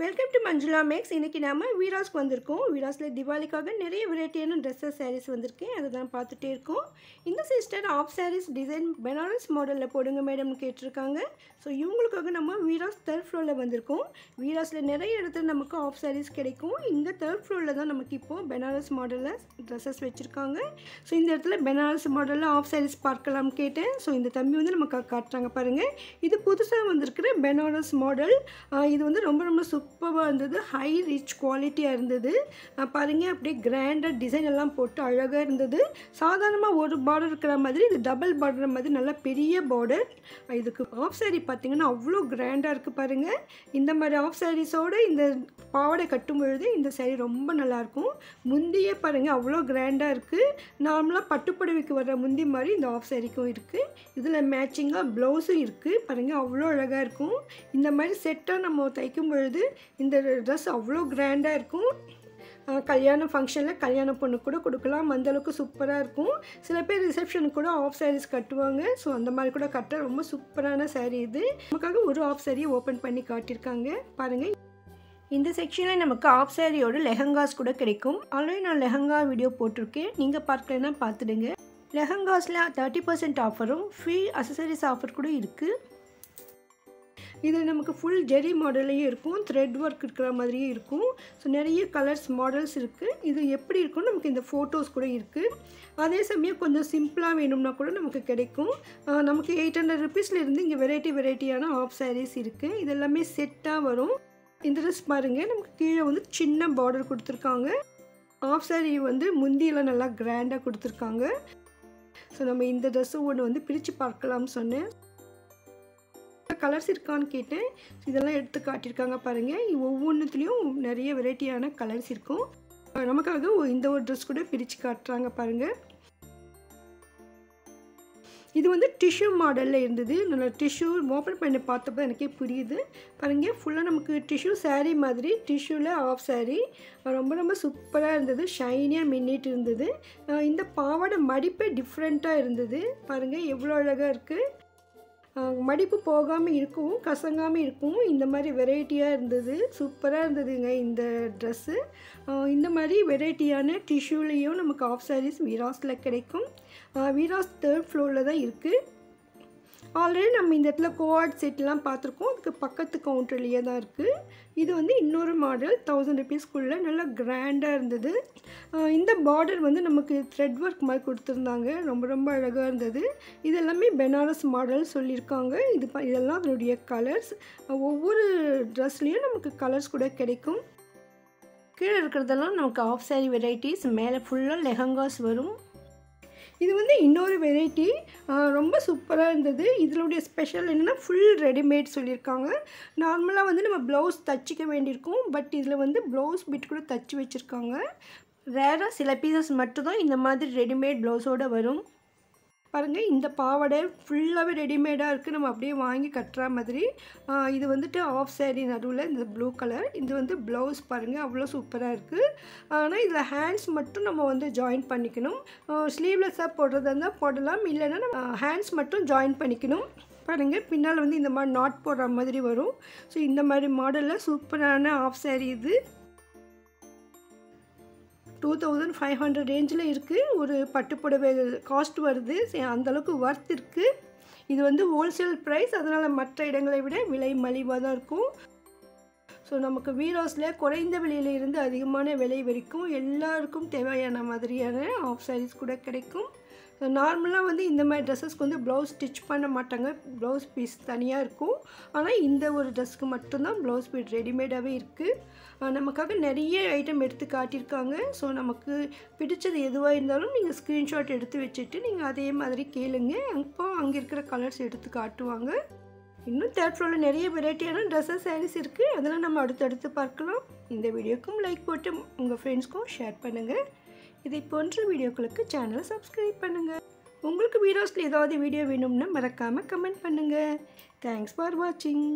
Welcome to Manjula maths. இன்றைக்கி நம்ம வீராஸ்க்கு வந்திருக்கோம். வீராஸில் தீபாவளிக்காக நிறைய வெரைட்டியான ட்ரெஸ்ஸஸ் சாரீஸ் வந்திருக்கேன். அதை தான் பார்த்துட்டே இருக்கோம். இந்த sister of sarees design Banaras மாடலில் போடுங்க மேடம்னு கேட்டிருக்காங்க. ஸோ இவங்களுக்காக நம்ம வீராஸ் தேர்ட் ஃப்ளோரில் வந்திருக்கோம். வீராஸில் நிறைய இடத்துல நமக்கு ஆஃப் சாரீஸ் கிடைக்கும். இந்த தேர்ட் ஃப்ளோரில் தான் நமக்கு இப்போது பெனாரஸ் மாடலில் ட்ரெஸ்ஸஸ் வச்சுருக்காங்க. ஸோ இந்த இடத்துல பெனாரஸ் மாடலில் ஆஃப் சாரீஸ் பார்க்கலாம் கேட்டேன். ஸோ இந்த தம்பி வந்து நமக்கு காட்டுறாங்க பாருங்கள். இது புதுசாக வந்திருக்கிற பெனாரஸ் மாடல். இது வந்து ரொம்ப சூப்பராக இருந்தது. ஹை ரிச் குவாலிட்டியாக இருந்தது. பாருங்கள், அப்படியே கிராண்டாக டிசைன் எல்லாம் போட்டு அழகாக இருந்தது. சாதாரணமாக ஒரு பார்டர் இருக்கிற மாதிரி இது டபுள் பார்டர் மாதிரி நல்லா பெரிய பார்டர். இதுக்கு ஆஃப் சாரீ பார்த்திங்கன்னா அவ்வளோ கிராண்டாக இருக்குது பாருங்கள். இந்த மாதிரி ஆஃப் சாரீஸோடு இந்த பாவாடை கட்டும் பொழுது இந்த சாரீ ரொம்ப நல்லாயிருக்கும். முந்தியே பாருங்கள் அவ்வளோ கிராண்டாக இருக்குது. நார்மலாக பட்டுப்புடவைக்கு வர்ற முந்தி மாதிரி இந்த ஆஃப் சாரீக்கும் இருக்குது. இதில் மேட்சிங்காக ப்ளவுஸும் இருக்குது பாருங்கள், அவ்வளோ அழகாக இருக்கும். இந்த மாதிரி செட்டாக நம்ம தைக்கும் பொழுது இந்த ட்ரெஸ் அவ்வளோ கிராண்டாக இருக்கும். கல்யாண ஃபங்க்ஷனில் கல்யாண பொண்ணு கூட கொடுக்கலாம், அந்தளவுக்கு சூப்பராக இருக்கும். சில பேர் ரிசப்ஷனுக்கு கூட ஆஃப் சாரீஸ் கட்டுவாங்க. ஸோ அந்த மாதிரி கூட கட்ட ரொம்ப சூப்பரான சாரீ இது. நமக்காக ஒரு ஆஃப் சாரியை ஓப்பன் பண்ணி காட்டியிருக்காங்க பாருங்கள். இந்த செக்ஷனில் நமக்கு ஆஃப் சாரியோட லெஹங்காஸ் கூட கிடைக்கும். ஆல்ரெடி நான் லெஹங்கா வீடியோ போட்டிருக்கேன், நீங்கள் பார்க்கலன்னா பார்த்துடுங்க. லெஹங்காஸில் 30% ஆஃபரும் ஃப்ரீ அசசரிஸ் ஆஃபர் கூட இருக்குது. இது நமக்கு ஃபுல் ஜெரி மாடல்லையும் இருக்கும், த்ரெட் ஒர்க் இருக்கிற மாதிரியே இருக்கும். ஸோ நிறைய கலர்ஸ் மாடல்ஸ் இருக்குது. இது எப்படி இருக்குன்னு நமக்கு இந்த ஃபோட்டோஸ் கூட இருக்குது. அதே சமயம் கொஞ்சம் சிம்பிளாக வேணும்னா கூட நமக்கு கிடைக்கும். நமக்கு 800 ருபீஸ்லேருந்து இங்கே வெரைட்டியான ஆஃப் சாரீஸ் இருக்குது. இது எல்லாமே செட்டாக வரும். இந்த ட்ரெஸ் பாருங்கள், நமக்கு கீழே வந்து சின்ன பார்டர் கொடுத்துருக்காங்க. ஆஃப் சாரீ வந்து முந்தியெல்லாம் நல்லா கிராண்டாக கொடுத்துருக்காங்க. ஸோ நம்ம இந்த ட்ரெஸ்ஸும் ஒன்று வந்து பிரித்து பார்க்கலாம்னு சொன்னேன். கலர்ஸ் இருக்கான்னு கேட்டேன். இதெல்லாம் எடுத்து காட்டியிருக்காங்க பாருங்கள். ஒவ்வொன்றுத்துலேயும் நிறைய வெரைட்டியான கலர்ஸ் இருக்கும். நமக்காக இந்த ஒரு ட்ரெஸ் கூட பிரித்து காட்டுறாங்க பாருங்கள். இது வந்து டிஷ்யூ மாடலில் இருந்தது. நல்லா டிஷ்யூ ஓப்பன் பண்ணி பார்த்தப்போ எனக்கே புரியுது பாருங்கள். ஃபுல்லாக நமக்கு டிஷ்யூ சாரீ மாதிரி, டிஷ்யூவில் ஆஃப் சாரீ ரொம்ப சூப்பராக இருந்தது. ஷைனியாக மின்னிட்டு இருந்தது. இந்த பாவாடை மடிப்பே டிஃப்ரெண்ட்டாக இருந்தது பாருங்கள், எவ்வளோ அழகாக இருக்குது. மடிப்பு போகாமல் இருக்கும், கசங்காமல் இருக்கும். இந்த மாதிரி வெரைட்டியாக இருந்தது, சூப்பராக இருந்ததுங்க இந்த ட்ரெஸ்ஸு. இந்த மாதிரி வெரைட்டியான டிஷ்யூலேயும் நமக்கு ஆஃப் சாரீஸ் வீராஸில் கிடைக்கும். வீராஸ் தேர்ட் ஃப்ளோரில் தான் இருக்குது. ஆல்ரெடி நம்ம இந்த இடத்துல கோஆர்ட் செட்லாம் பார்த்துருக்கோம். அதுக்கு பக்கத்து கவுண்டர்லேயே தான் இருக்குது. இது வந்து இன்னொரு மாடல் 1000 ருபீஸ்க்குள்ளே நல்லா கிராண்டாக இருந்தது. இந்த பார்டர் வந்து நமக்கு த்ரெட் ஒர்க் மாதிரி கொடுத்துருந்தாங்க. ரொம்ப அழகாக இருந்தது. இது எல்லாமே பெனாரஸ் மாடல் சொல்லியிருக்காங்க. இதெல்லாம் அதனுடைய கலர்ஸ். ஒவ்வொரு ட்ரெஸ்லேயும் நமக்கு கலர்ஸ் கூட கிடைக்கும். கீழே இருக்கிறதெல்லாம் நமக்கு ஆஃப் சாரீ வெரைட்டிஸ், மேலே ஃபுல்லாக லெஹங்காஸ் வரும். இது வந்து இன்னொரு வெரைட்டி, ரொம்ப சூப்பராக இருந்தது. இதனுடைய ஸ்பெஷல் என்னென்னா ஃபுல் ரெடிமேட் சொல்லியிருக்காங்க. நார்மலாக வந்து நம்ம ப்ளவுஸ் தச்சிக்க வேண்டியிருக்கும். பட் இதில் வந்து ப்ளவுஸ் பிட் கூட தச்சு வச்சுருக்காங்க. ரேராக சில பீசஸ் மட்டும்தான் இந்த மாதிரி ரெடிமேட் ப்ளவுஸோடு வரும். பாருங்கள், இந்த பாவாடை ஃபுல்லாகவே ரெடிமேடாக இருக்குது. நம்ம அப்படியே வாங்கி கட்டுற மாதிரி. இது வந்துட்டு ஆஃப் சாரீ நடுவில் இந்த ப்ளூ கலர். இது வந்து ப்ளவுஸ் பாருங்கள், அவ்வளோ சூப்பராக இருக்குது. ஆனால் இதில் ஹேண்ட்ஸ் மட்டும் நம்ம வந்து ஜாயின் பண்ணிக்கணும். ஸ்லீவ்லெஸ்ஸாக போடுறதா இருந்தால் போடலாம், இல்லைன்னா நம்ம ஹேண்ட்ஸ் மட்டும் ஜாயின் பண்ணிக்கணும். பாருங்கள், பின்னால் வந்து இந்த மாதிரி நாட் போடுற மாதிரி வரும். ஸோ இந்த மாதிரி மாடலில் சூப்பரான ஆஃப் சாரீ இது. 2500 ரேஞ்சில் இருக்குது. ஒரு பட்டுப்புடவை காஸ்ட் வருது, அந்தளவுக்கு ஒர்த் இருக்குது. இது வந்து ஹோல்சேல் ப்ரைஸ், அதனால் மற்ற இடங்களை விட விலை மலிவாக தான் இருக்கும். ஸோ நமக்கு வீராஸில் குறைந்த விலையில் இருந்து அதிகமான விலை வரைக்கும் எல்லாருக்கும் தேவையான மாதிரியான ஆஃப் சாரீஸ் கூட கிடைக்கும். நார்மலாக வந்து இந்த மாதிரி ட்ரெஸ்ஸஸ்க்கு வந்து ப்ளவுஸ் ஸ்டிச் பண்ண மாட்டாங்க, ப்ளவுஸ் பீஸ் தனியாக இருக்கும். ஆனால் இந்த ஒரு ட்ரெஸ்க்கு மட்டும்தான் ப்ளவுஸ் பீஸ் ரெடிமேடாகவே இருக்குது. நமக்காக நிறைய ஐட்டம் எடுத்து காட்டியிருக்காங்க. ஸோ நமக்கு பிடிச்சது எதுவாக இருந்தாலும் நீங்கள் ஸ்க்ரீன்ஷாட் எடுத்து வச்சுட்டு நீங்கள் அதே மாதிரி கேளுங்க. அப்போ அங்கே இருக்கிற கலர்ஸ் எடுத்து காட்டுவாங்க. இன்னும் தேர்ட் ஃப்ளோரில் நிறைய வெரைட்டியான ட்ரெஸ்ஸஸ் சாரீஸ் இருக்குது. அதெல்லாம் நம்ம அடுத்தடுத்து பார்க்கலாம். இந்த வீடியோக்கும் லைக் போட்டு உங்கள் ஃப்ரெண்ட்ஸ்க்கும் ஷேர் பண்ணுங்கள். இதை போன்ற வீடியோக்களுக்கு சேனலை சப்ஸ்கிரைப் பண்ணுங்கள். உங்களுக்கு வீடியோஸில் ஏதாவது வீடியோ வேணும்னா மறக்காமல் கமெண்ட் பண்ணுங்கள். தேங்க்ஸ் ஃபார் வாட்சிங்.